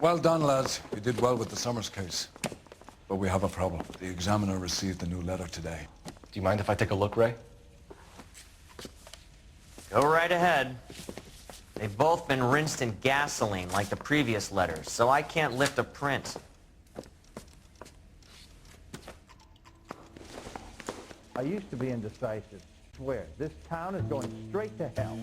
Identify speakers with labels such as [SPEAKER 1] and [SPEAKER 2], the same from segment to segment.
[SPEAKER 1] Well done, lads. You did well with the Summers case. But we have a problem. The examiner received a new letter today.
[SPEAKER 2] Do you mind if I take a look, Ray?
[SPEAKER 3] Go right ahead. They've both been rinsed in gasoline like the previous letters, so I can't lift a print.
[SPEAKER 4] I used to be indecisive. I swear, this town is going straight to hell.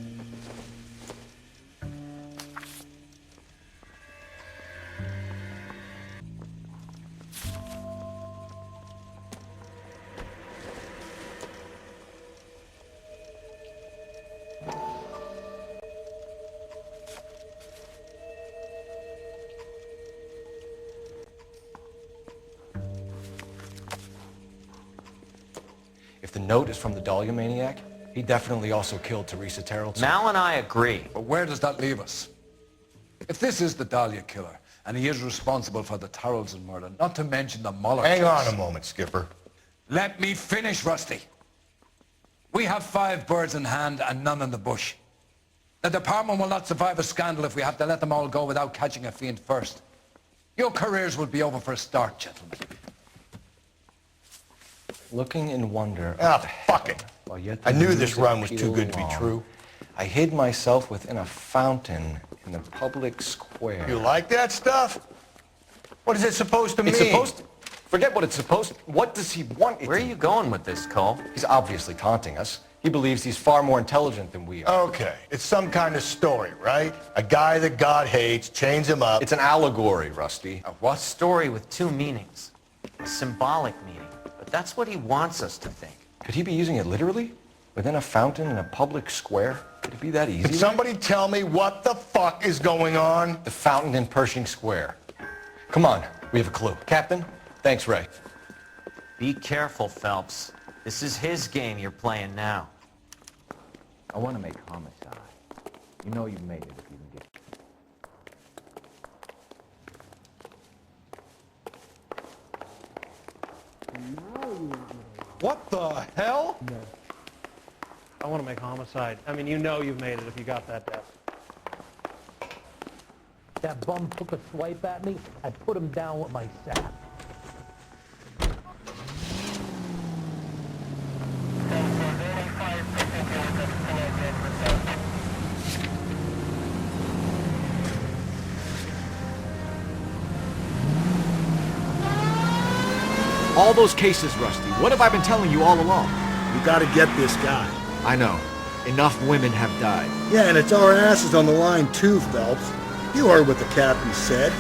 [SPEAKER 2] If the note is from the Dahlia maniac, he definitely also killed Teresa Terrell.
[SPEAKER 3] Mal and I agree.
[SPEAKER 1] But where does that leave us? If this is the Dahlia killer, and he is responsible for the Tarrelson murder, not to mention the Muller
[SPEAKER 5] Hang
[SPEAKER 1] case.
[SPEAKER 5] on a moment, Skipper.
[SPEAKER 1] Let me finish, Rusty. We have 5 birds in hand and none in the bush. The department will not survive a scandal if we have to let them all go without catching a fiend first. Your careers will be over for a start, gentlemen.
[SPEAKER 2] Looking in wonder.
[SPEAKER 5] Ah, fuck it.
[SPEAKER 2] While yet
[SPEAKER 5] I
[SPEAKER 2] the
[SPEAKER 5] knew
[SPEAKER 2] news
[SPEAKER 5] this
[SPEAKER 2] of
[SPEAKER 5] run was
[SPEAKER 2] Peter
[SPEAKER 5] too good to be
[SPEAKER 2] Long,
[SPEAKER 5] true.
[SPEAKER 2] I hid myself within a fountain in the public square.
[SPEAKER 5] You like that stuff? What is it supposed to mean?
[SPEAKER 2] It's supposed to... Forget what it's supposed to... What does he want it
[SPEAKER 3] Where are
[SPEAKER 2] to
[SPEAKER 3] you going with this, Cole?
[SPEAKER 2] He's obviously taunting us. He believes he's far more intelligent than we are.
[SPEAKER 5] Okay, it's some kind of story, right? A guy that God hates, chains him up.
[SPEAKER 2] It's an allegory, Rusty.
[SPEAKER 3] A what? Story with 2 meanings. A symbolic meaning. But that's what he wants us to think.
[SPEAKER 2] Could he be using it literally? Within a fountain in a public square? Could it be that easy?
[SPEAKER 5] Can somebody tell me what the fuck is going on?
[SPEAKER 2] The fountain in Pershing Square. Come on, we have a clue. Captain? Thanks, Ray.
[SPEAKER 3] Be careful, Phelps. This is his game you're playing now.
[SPEAKER 4] I want to make homicide. You know you've made it if you can get it.
[SPEAKER 6] What the hell? No. I want to make homicide. I mean, you know you've made it if you got that desk.
[SPEAKER 4] That bum took a swipe at me, I put him down with my sap.
[SPEAKER 7] All those cases, Rusty. What have I been telling you all along?
[SPEAKER 8] You gotta get this guy.
[SPEAKER 7] I know. Enough women have died.
[SPEAKER 8] Yeah, and it's our asses on the line too, Phelps. You heard what the captain said.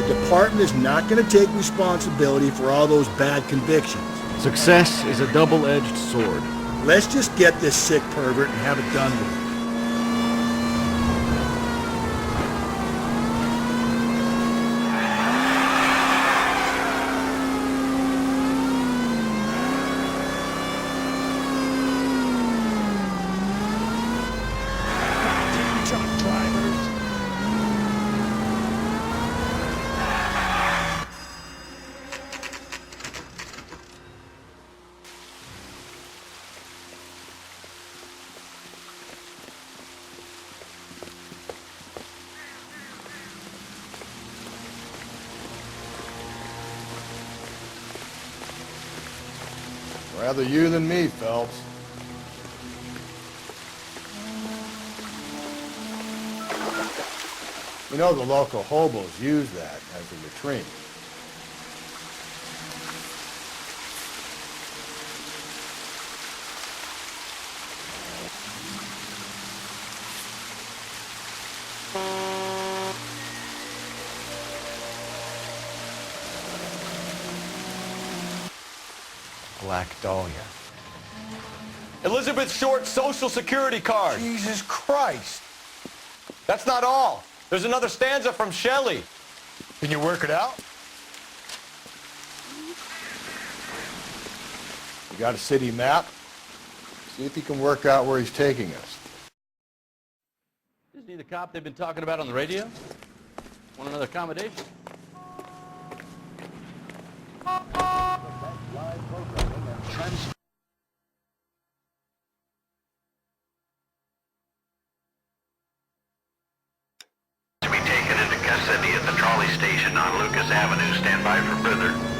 [SPEAKER 8] The department is not gonna take responsibility for all those bad convictions.
[SPEAKER 7] Success is a double-edged sword.
[SPEAKER 8] Let's just get this sick pervert and have it done with.
[SPEAKER 5] Rather you than me, Phelps. You know the local hobos use that as a latrine.
[SPEAKER 2] Black Dahlia. Elizabeth Short's social security card.
[SPEAKER 5] Jesus Christ.
[SPEAKER 2] That's not all. There's another stanza from Shelley.
[SPEAKER 5] Can you work it out? You got a city map? See if you can work out where he's taking us.
[SPEAKER 9] Isn't he the cop they've been talking about on the radio? Want another accommodation?
[SPEAKER 10] To be taken into custody at the trolley Marcus Avenue. Stand by for further.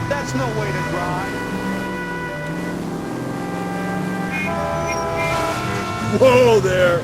[SPEAKER 8] That's no way to drive. Whoa there!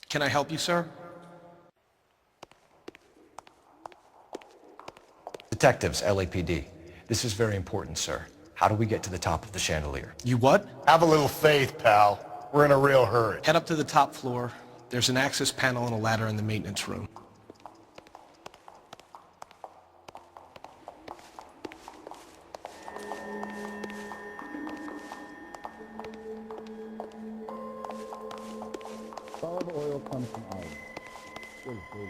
[SPEAKER 7] Can I help you, sir?
[SPEAKER 2] Detectives, LAPD. This is very important, sir. How do we get to the top of the chandelier?
[SPEAKER 7] You what?
[SPEAKER 5] Have a little faith, pal. We're in a real hurry.
[SPEAKER 7] Head up to the top floor. There's an access panel and a ladder in the maintenance room.
[SPEAKER 8] Solid oil comes from Ireland. Good, good.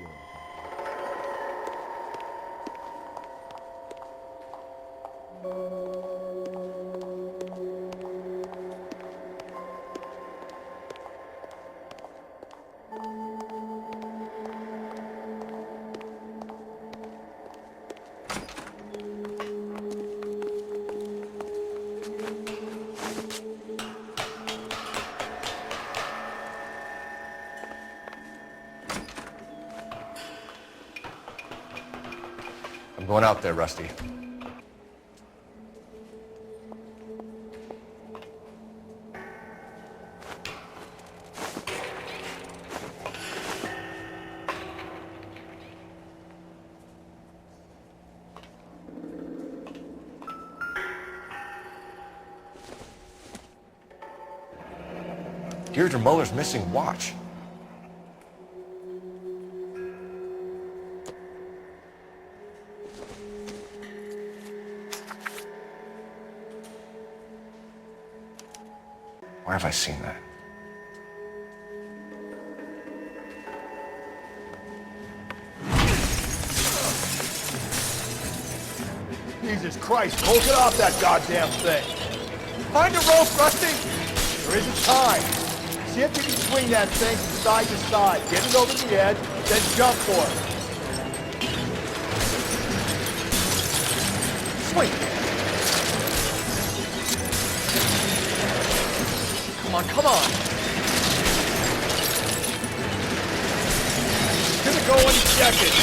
[SPEAKER 2] I'm going out there, Rusty. Deirdre Muller's missing watch. Where have I seen that?
[SPEAKER 8] Jesus Christ, hold it off that goddamn thing. Find a rope, Rusty. There isn't time. See if you can swing that thing from side to side. Get it over the edge, then jump for it. Swing. Come on, come on. It's gonna go any second.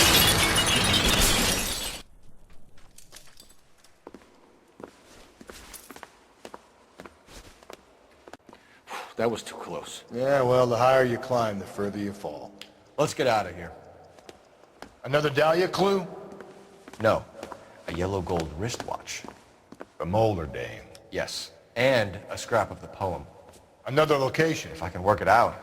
[SPEAKER 7] That was too close.
[SPEAKER 5] Yeah, well, the higher you climb, the further you fall.
[SPEAKER 2] Let's get out of here.
[SPEAKER 5] Another Dahlia clue?
[SPEAKER 2] No, a yellow gold wristwatch.
[SPEAKER 5] A Molar dame.
[SPEAKER 2] Yes, and a scrap of the poem.
[SPEAKER 5] Another location.
[SPEAKER 2] If I can work it out.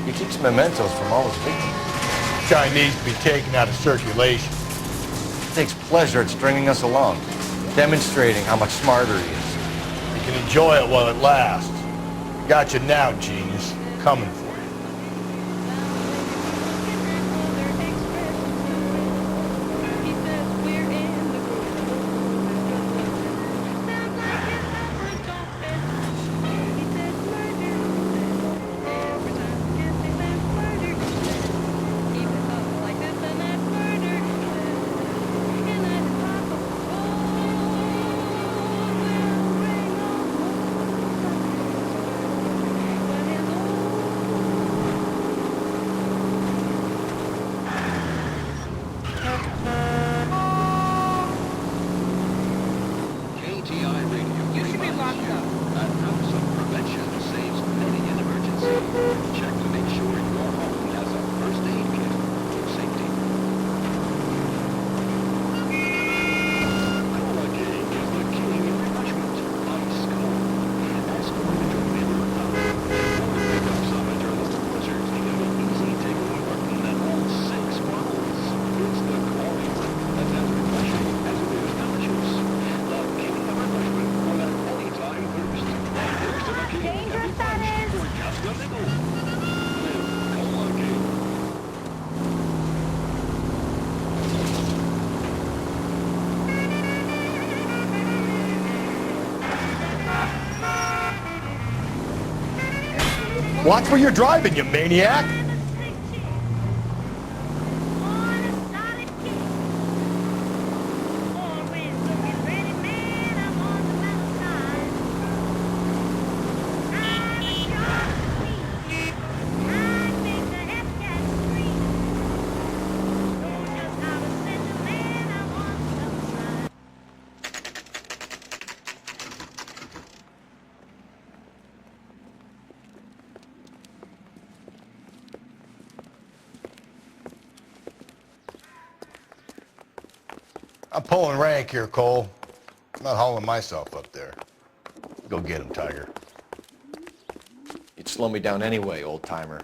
[SPEAKER 2] He keeps mementos from all his victims.
[SPEAKER 5] Guy needs to be taken out of circulation.
[SPEAKER 2] He takes pleasure at stringing us along, demonstrating how much smarter he is.
[SPEAKER 5] You can enjoy it while it lasts. Got you now, genius. Coming for you. Watch where you're driving, you maniac! I'm pulling rank here, Cole. I'm not hauling myself up there. Go get him, Tiger.
[SPEAKER 2] You'd slow me down anyway, old-timer.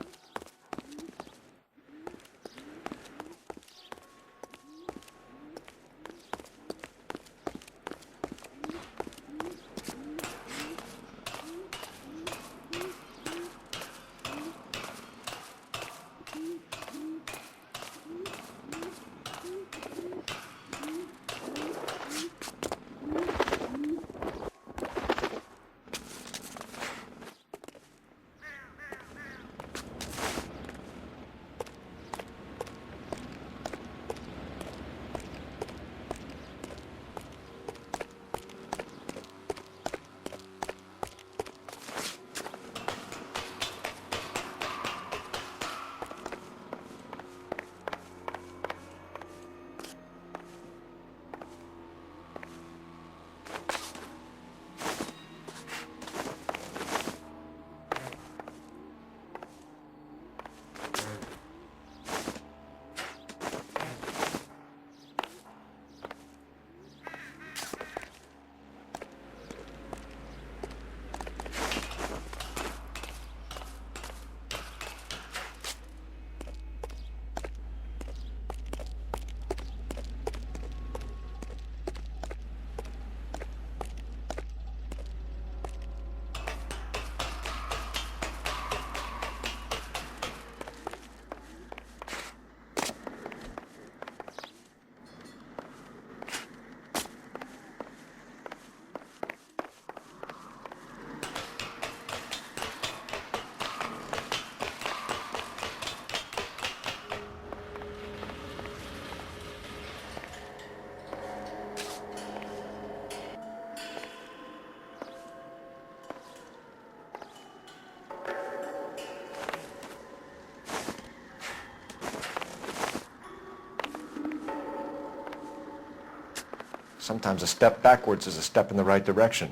[SPEAKER 2] Sometimes a step backwards is a step in the right direction.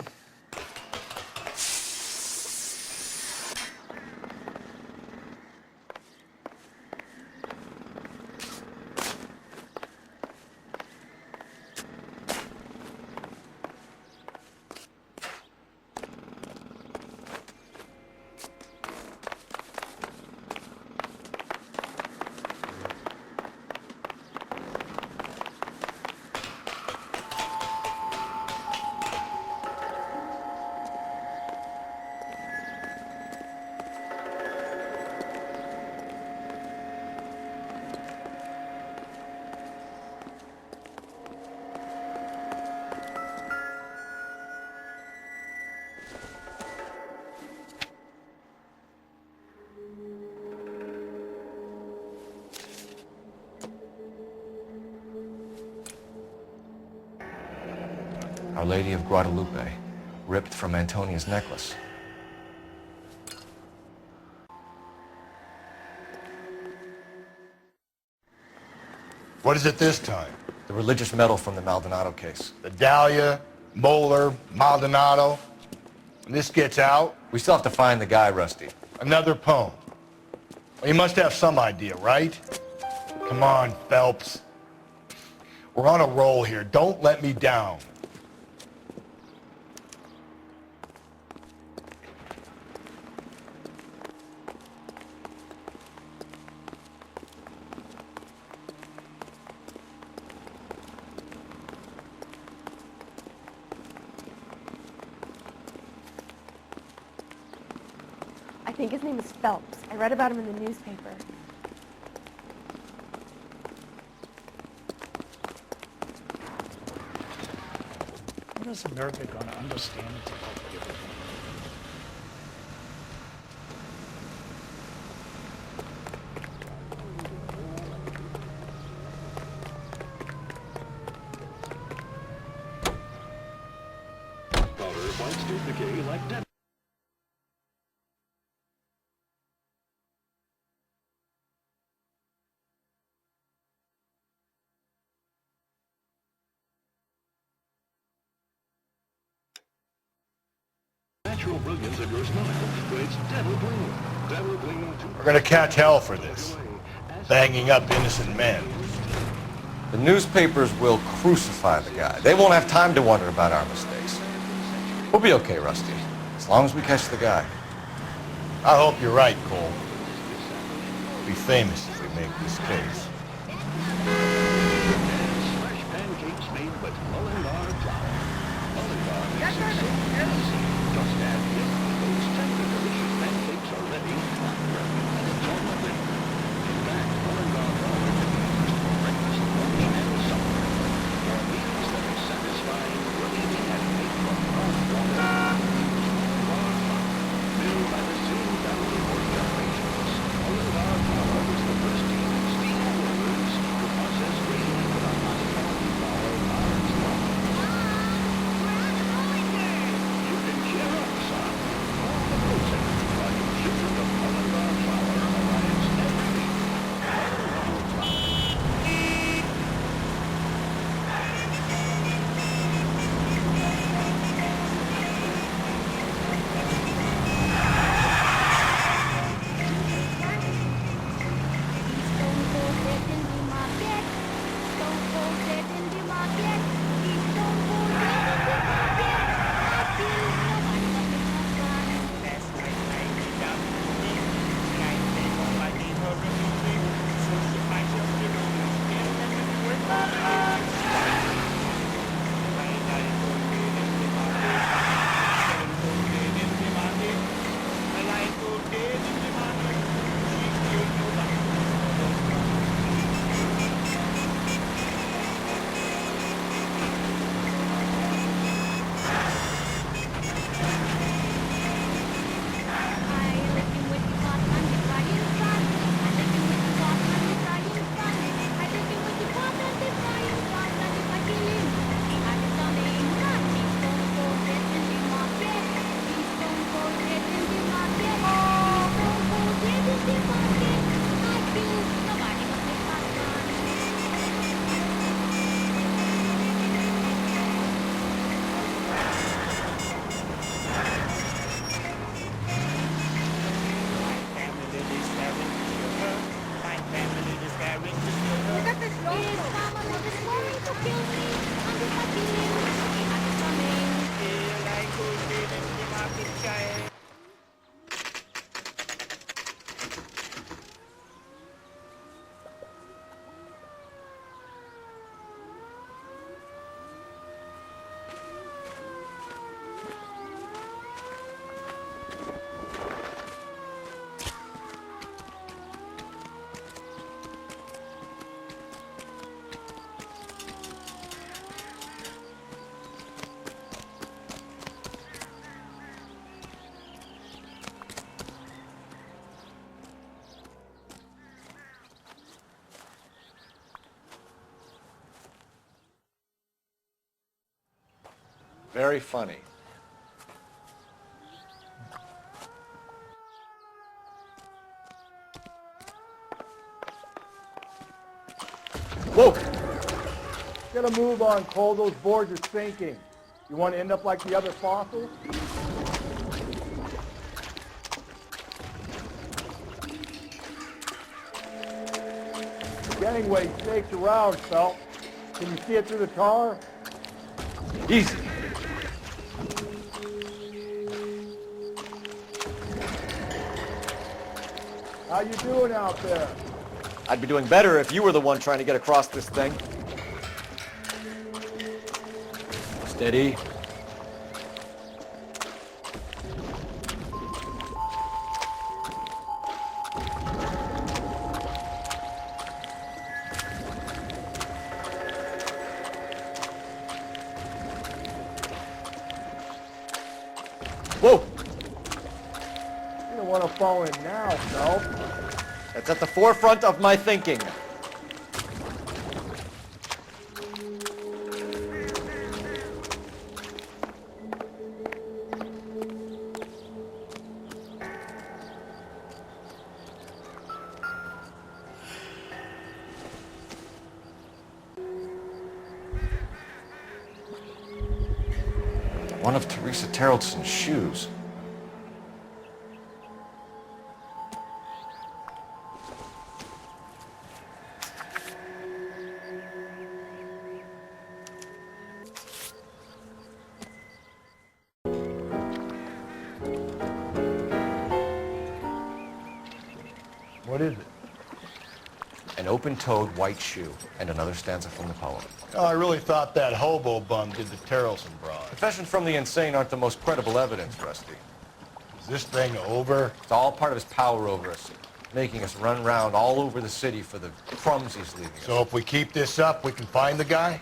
[SPEAKER 2] Our Lady of Guadalupe, ripped from Antonia's necklace.
[SPEAKER 5] What is it this time?
[SPEAKER 2] The religious medal from the Maldonado case.
[SPEAKER 5] The Dahlia, Moeller, Maldonado. When this gets out,
[SPEAKER 2] We still have to find the guy, Rusty.
[SPEAKER 5] another poem. Well, you must have some idea, right? Come on, Phelps. We're on a roll here. Don't let me down.
[SPEAKER 11] I think his name is Phelps. I read about him in the newspaper.
[SPEAKER 12] When is America going to understand and take over everything?
[SPEAKER 5] We're gonna catch hell for this. Banging up innocent men.
[SPEAKER 2] The newspapers will crucify the guy. They won't have time to wonder about our mistakes. We'll be okay, Rusty, as long as we catch the guy.
[SPEAKER 5] I hope you're right, Cole. We'll be famous if we make this case.
[SPEAKER 10] Fresh pancakes made with Mullingar flour. Mullingar makes it so easy. Just add milk to those tender, delicious pancakes are ready. After a few minutes on the ring. In fact, Mullingar flour can be used for breakfast, lunch, and supper. For meals that are satisfying, creamy, and made from raw water. Mullingar flour, built by the same family for generations. Mullingar flour was the first team of steel workers to process grain with a high-quality flour large long. You can cheer up, son.
[SPEAKER 2] Very funny.
[SPEAKER 8] Whoa! Get a move on, Cole. Those boards are sinking. You want to end up like the other fossils? The gangway snakes around, Phelps. Can you see it through the tar?
[SPEAKER 2] Easy.
[SPEAKER 8] How you doing out there?
[SPEAKER 2] I'd be doing better if you were the one trying to get across this thing. Steady. Whoa!
[SPEAKER 8] You don't want to fall in now, Phelps.
[SPEAKER 2] That's at the forefront of my thinking. One of Teresa Terreltson's shoes.
[SPEAKER 8] What is it?
[SPEAKER 2] An open-toed white shoe, and another stanza from the poem.
[SPEAKER 5] Oh, I really thought that hobo bum did the Terrelson broad.
[SPEAKER 2] Confessions from the insane aren't the most credible evidence, Rusty.
[SPEAKER 5] Is this thing over?
[SPEAKER 2] It's all part of his power over us, making us run around all over the city for the crumbs he's leaving us.
[SPEAKER 5] So if we keep this up, we can find the guy?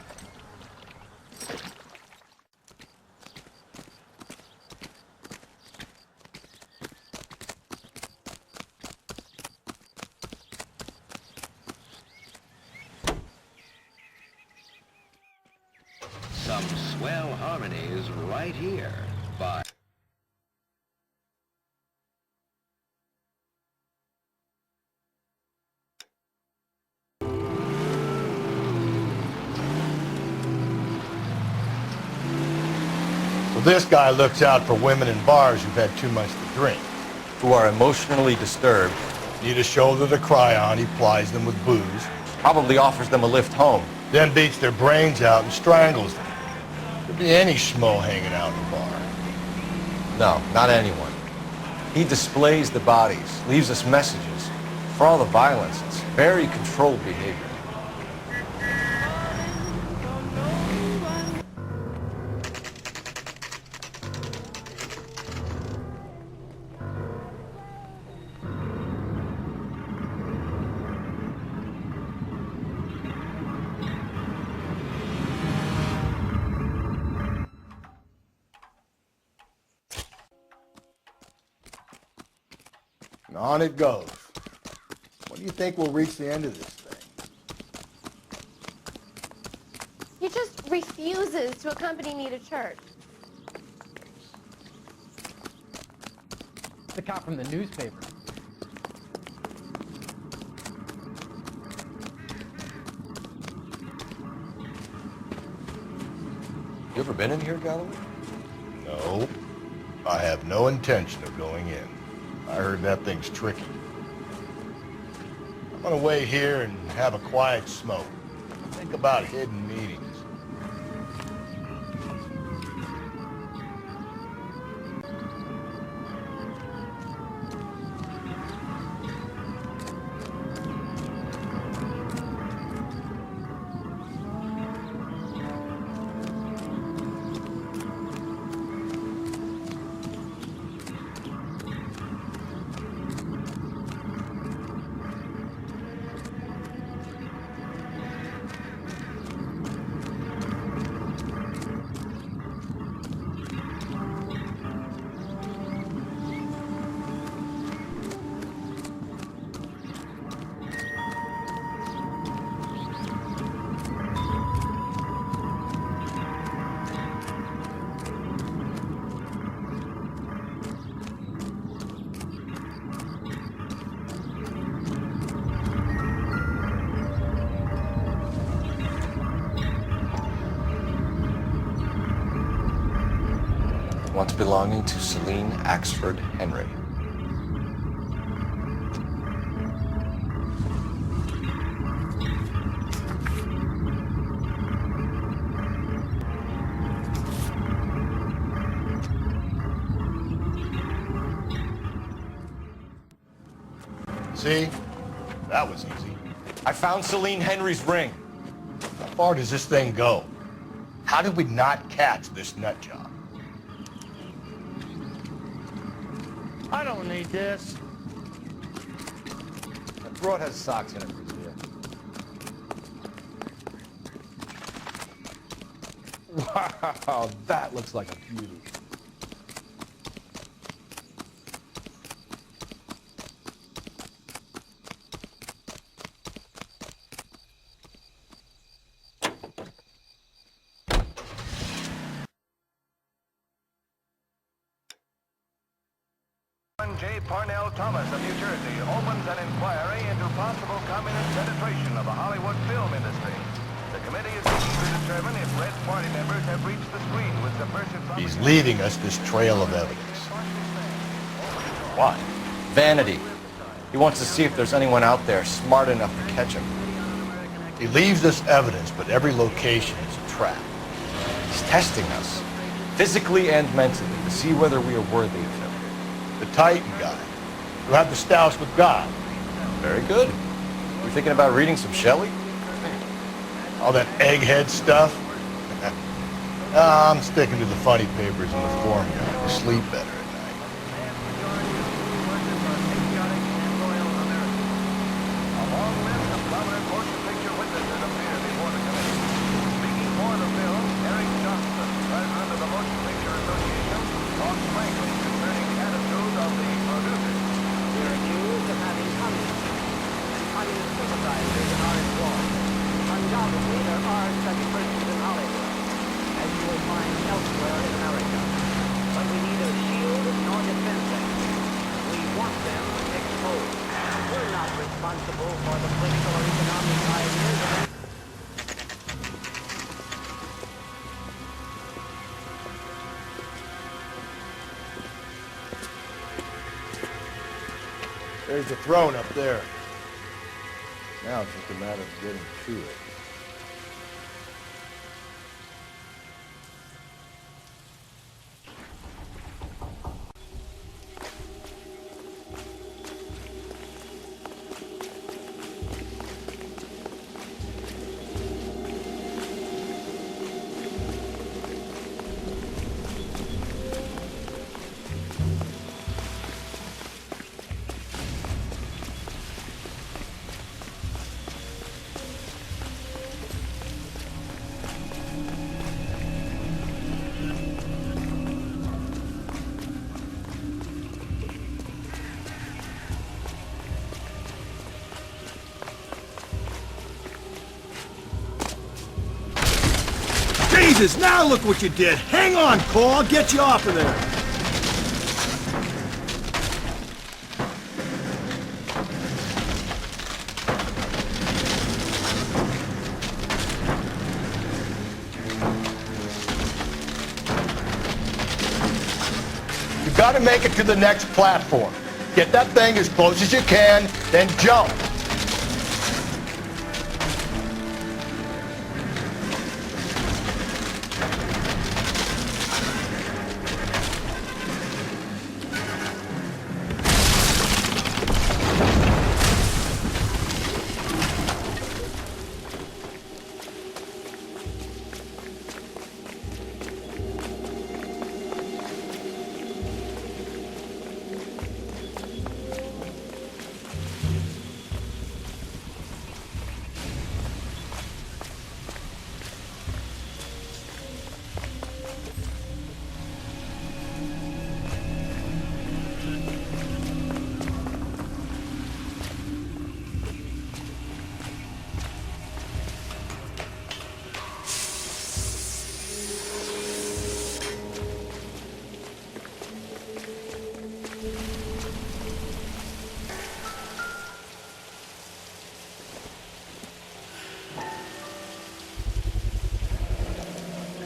[SPEAKER 10] Some swell harmonies right here by...
[SPEAKER 5] So this guy looks out for women in bars who've had too much to drink.
[SPEAKER 2] Who are emotionally disturbed.
[SPEAKER 5] Need a shoulder to cry on, he plies them with booze.
[SPEAKER 2] Probably offers them a lift home.
[SPEAKER 5] Then beats their brains out and strangles them. Could be any schmo hanging out in the bar.
[SPEAKER 2] No, not anyone. He displays the bodies, leaves us messages. For all the violence, it's very controlled behavior.
[SPEAKER 8] And on it goes. When do you think we'll reach the end of this thing?
[SPEAKER 11] He just refuses to accompany me to church.
[SPEAKER 6] The cop from the newspaper.
[SPEAKER 2] You ever been in here, Galloway?
[SPEAKER 5] No, I have no intention of going in. I heard that thing's tricky. I'm gonna wait here and have a quiet smoke. Think about hidden meetings.
[SPEAKER 2] once belonging to Celine Axford Henry.
[SPEAKER 5] See? That was easy.
[SPEAKER 2] I found Celine Henry's ring.
[SPEAKER 5] How far does this thing go? How did we not catch this nut job?
[SPEAKER 12] I don't need this.
[SPEAKER 4] That broad has socks in it, Brazil.
[SPEAKER 6] Wow, that looks like a beauty.
[SPEAKER 10] J. Parnell Thomas of New Jersey opens an inquiry into possible communist penetration of the Hollywood film industry. The committee is seeking to determine if Red Party members have reached the screen with subversive...
[SPEAKER 5] He's leaving us this trail of evidence. Why?
[SPEAKER 2] Vanity. He wants to see if there's anyone out there smart enough to catch him.
[SPEAKER 5] He leaves us evidence, but every location is a trap.
[SPEAKER 2] He's testing us, physically and mentally, to see whether we are worthy of him.
[SPEAKER 5] The Titan guy, who had the stoush with God.
[SPEAKER 2] Very good. You thinking about reading some Shelley?
[SPEAKER 5] All that egghead stuff? I'm sticking to the funny papers and the forum guy. You sleep better at night.
[SPEAKER 10] A long list of prominent motion picture witnesses appear before the committee. Speaking for the film, Eric Johnson, president of the Motion Picture Association, talks frankly concerning the attitude of the producers.
[SPEAKER 13] We are accused of having communists and communist sympathizers in our employ. Undoubtedly, there are such persons in Hollywood, as you will find elsewhere in America. But we neither shield nor defend them. We want them exposed. We're not responsible for the political or economic ideas of any...
[SPEAKER 5] There's the throne up there.
[SPEAKER 4] Now it's just a matter of getting to it.
[SPEAKER 8] Jesus, now look what you did! Hang on, Cole, I'll get you off of there!
[SPEAKER 5] You gotta make it to the next platform. Get that thing as close as you can, then jump.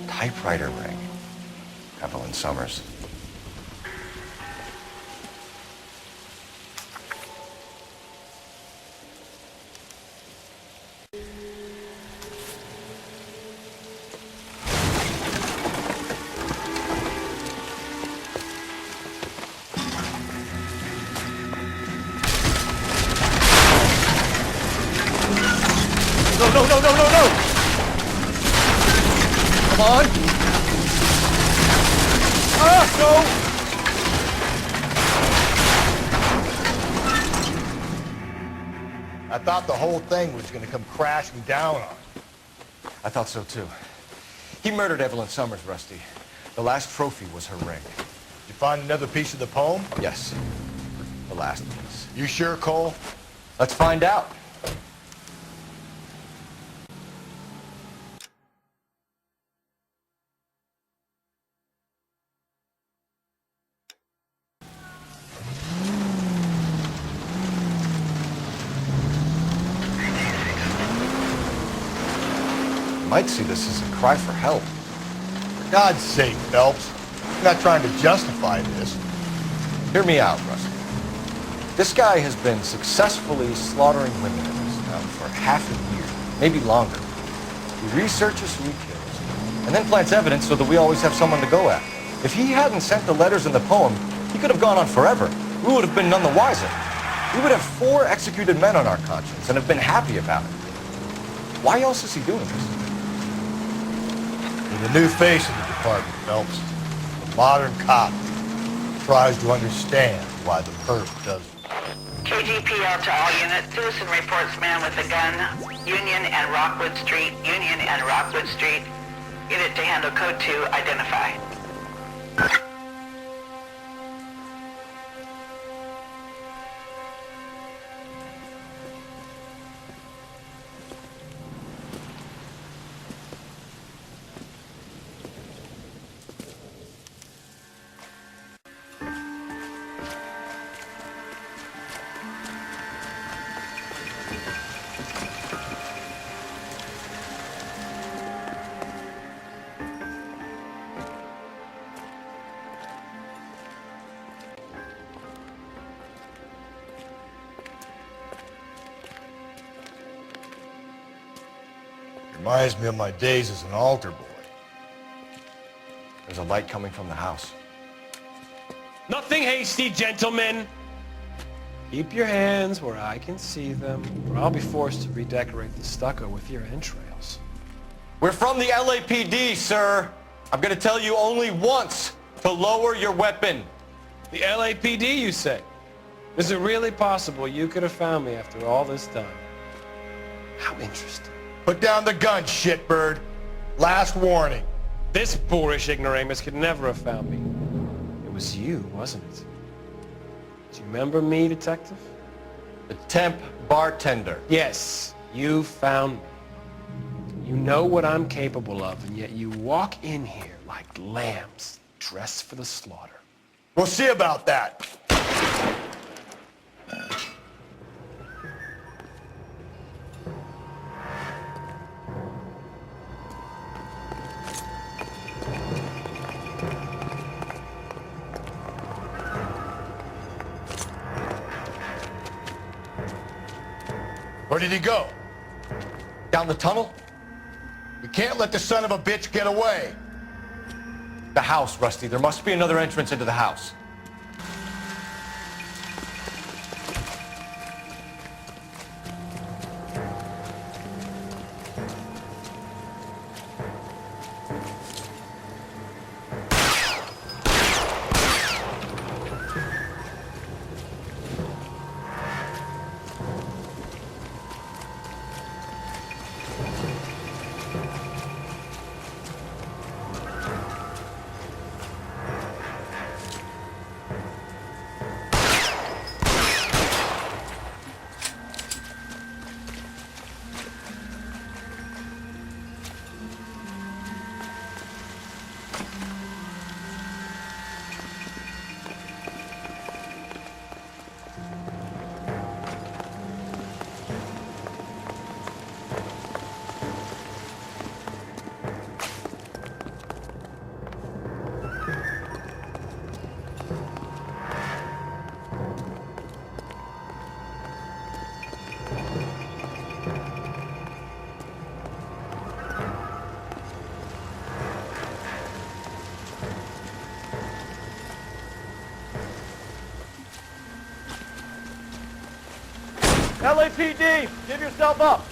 [SPEAKER 2] Typewriter ring. Evelyn Summers.
[SPEAKER 5] No! Come on! Go! I thought the whole thing was gonna come crashing down on you.
[SPEAKER 2] I thought so too. He murdered Evelyn Summers, Rusty. The last trophy was her ring.
[SPEAKER 5] Did you find another piece of the poem?
[SPEAKER 2] Yes. The last piece.
[SPEAKER 5] You sure, Cole?
[SPEAKER 2] Let's find out. Might see this as a cry for help.
[SPEAKER 5] For God's sake, Phelps. I'm not trying to justify this.
[SPEAKER 2] Hear me out, Rusty. This guy has been successfully slaughtering women in this town for half a year, maybe longer. He researches who he kills, and then plants evidence so that we always have someone to go at. If he hadn't sent the letters in the poem, he could have gone on forever. We would have been none the wiser. We would have 4 executed men on our conscience and have been happy about it. Why else is he doing this?
[SPEAKER 5] You're the new face of the department, Phelps. A modern cop tries to understand why the perp does it.
[SPEAKER 13] KGPL to all units. Citizen reports man with a gun. Union and Rockwood Street. Union and Rockwood Street. Unit to handle code 2. Identify.
[SPEAKER 5] Reminds me of my days as an altar boy.
[SPEAKER 2] There's a light coming from the house.
[SPEAKER 6] Nothing hasty, gentlemen. Keep your hands where I can see them, or I'll be forced to redecorate the stucco with your entrails.
[SPEAKER 2] We're from the LAPD, sir. I'm gonna tell you only once to lower your weapon.
[SPEAKER 6] The LAPD, you say? Is it really possible you could have found me after all this time? How interesting.
[SPEAKER 5] Put down the gun, shitbird. Last warning.
[SPEAKER 6] This boorish ignoramus could never have found me. It was you, wasn't it? Do you remember me, detective?
[SPEAKER 2] The temp bartender.
[SPEAKER 6] Yes, you found me. You know what I'm capable of, and yet you walk in here like lambs dressed for the slaughter.
[SPEAKER 5] We'll see about that. Where did he go?
[SPEAKER 2] Down the tunnel?
[SPEAKER 5] We can't let the son of a bitch get away.
[SPEAKER 2] The house, Rusty. There must be another entrance into the house.
[SPEAKER 8] LAPD, give yourself up.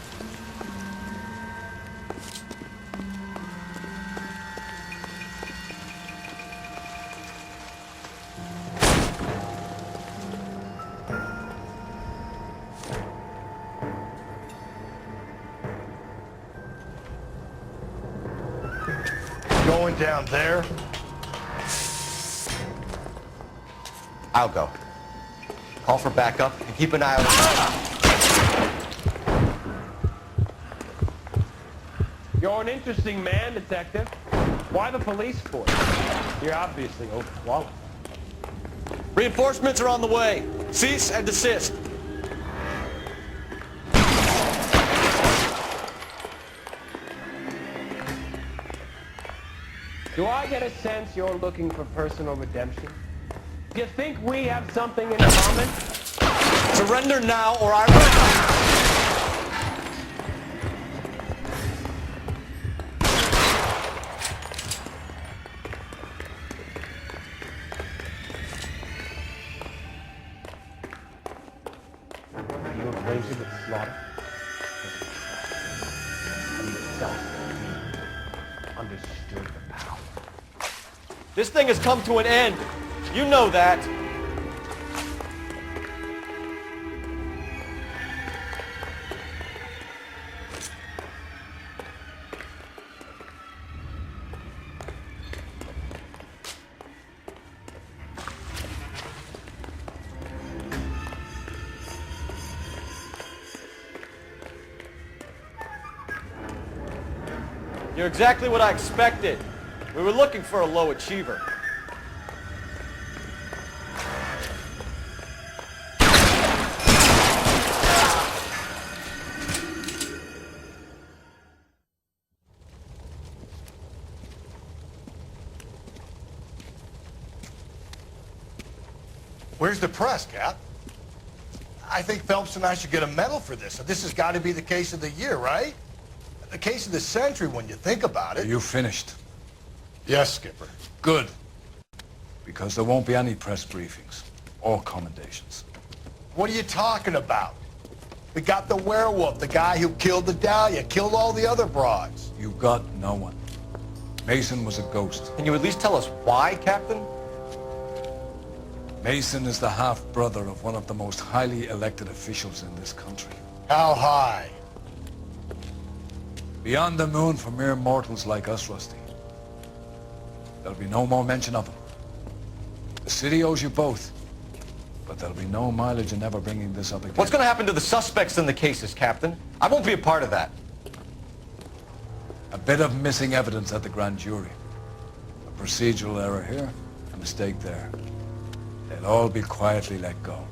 [SPEAKER 5] going down there?
[SPEAKER 2] I'll go. Call for backup and keep an eye out.
[SPEAKER 6] You're an interesting man, Detective. Why the police force? You're obviously overqualified.
[SPEAKER 9] Reinforcements are on the way. Cease and desist.
[SPEAKER 6] Do I get a sense you're looking for personal redemption? Do you think we have something in common?
[SPEAKER 9] Surrender now or I will...
[SPEAKER 6] You acquainted with slaughter? Have you felt understood the power?
[SPEAKER 9] This thing has come to an end. You know that. You're exactly what I expected. We were looking for a low achiever.
[SPEAKER 5] Where's the press, Cap? I think Phelps and I should get a medal for this. This has got to be the case of the year, right? The case of the century when you think about it.
[SPEAKER 1] Are you finished?
[SPEAKER 5] Yes, Skipper.
[SPEAKER 1] Good. Because there won't be any press briefings or commendations.
[SPEAKER 5] What are you talking about? We got the werewolf, the guy who killed the Dahlia, killed all the other broads.
[SPEAKER 1] You got no one. Mason was a ghost.
[SPEAKER 2] Can you at least tell us why, Captain?
[SPEAKER 1] Mason is the half-brother of one of the most highly elected officials in this country.
[SPEAKER 5] How high?
[SPEAKER 1] Beyond the moon for mere mortals like us, Rusty. There'll be no more mention of him. The city owes you both, but there'll be no mileage in ever bringing this up again.
[SPEAKER 2] What's going to happen to the suspects in the cases, Captain? I won't be a part of that.
[SPEAKER 1] A bit of missing evidence at the grand jury. A procedural error here, a mistake there. They'll all be quietly let go.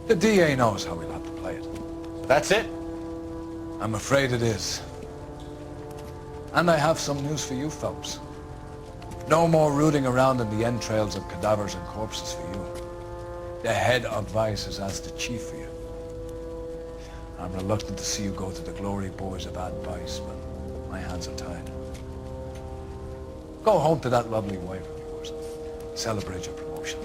[SPEAKER 1] The DA knows how we'll have to play it.
[SPEAKER 2] That's it?
[SPEAKER 1] I'm afraid it is. And I have some news for you, Phelps. No more rooting around in the entrails of cadavers and corpses for you. The head of vice has asked the chief for you. I'm reluctant to see you go to the glory boys of advice, but my hands are tied. Go home to that lovely wife of yours. Celebrate your promotion.